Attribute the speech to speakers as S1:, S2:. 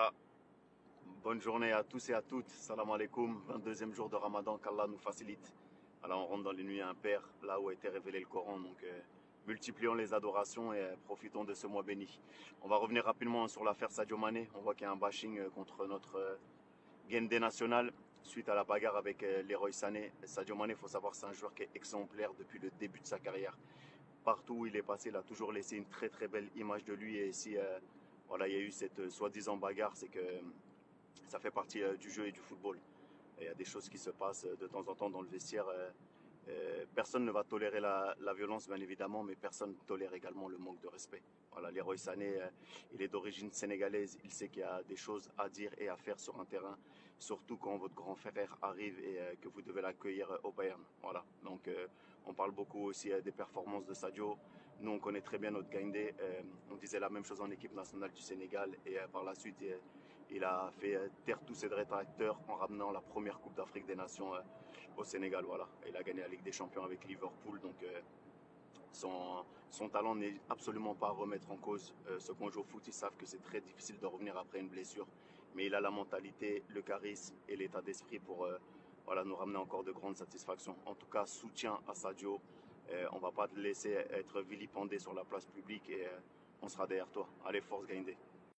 S1: ça. Bonne journée à tous et à toutes. Salam alaikum. 22e jour de Ramadan, qu'Allah nous facilite. Alors on rentre dans les nuits impaires, là où a été révélé le Coran. Donc multiplions les adorations et profitons de ce mois béni. On va revenir rapidement sur l'affaire Sadio Mané. On voit qu'il y a un bashing contre notre Guendé national suite à la bagarre avec Leroy Sané. Sadio Mané, il faut savoir, c'est un joueur qui est exemplaire depuis le début de sa carrière. Partout où il est passé, il a toujours laissé une très très belle image de lui. Et si voilà, il y a eu cette soi-disant bagarre, c'est que ça fait partie du jeu et du football. Et il y a des choses qui se passent de temps en temps dans le vestiaire. Personne ne va tolérer la violence, bien évidemment, mais personne ne tolère également le manque de respect. Voilà, Leroy Sané, il est d'origine sénégalaise. Il sait qu'il y a des choses à dire et à faire sur un terrain, surtout quand votre grand frère arrive et que vous devez l'accueillir au Bayern. Voilà. Donc, on parle beaucoup aussi des performances de Sadio. Nous, on connaît très bien notre Gaindé. On disait la même chose en équipe nationale du Sénégal et par la suite, il a fait taire tous ses détracteurs en ramenant la première Coupe d'Afrique des Nations au Sénégal. Voilà. Il a gagné la Ligue des Champions avec Liverpool. Donc, son talent n'est absolument pas à remettre en cause. Ceux qui ont joué au foot, ils savent que c'est très difficile de revenir après une blessure. Mais il a la mentalité, le charisme et l'état d'esprit pour voilà, nous ramener encore de grandes satisfactions. En tout cas, soutien à Sadio. On ne va pas te laisser être vilipendé sur la place publique et on sera derrière toi. Allez, force Gaindé.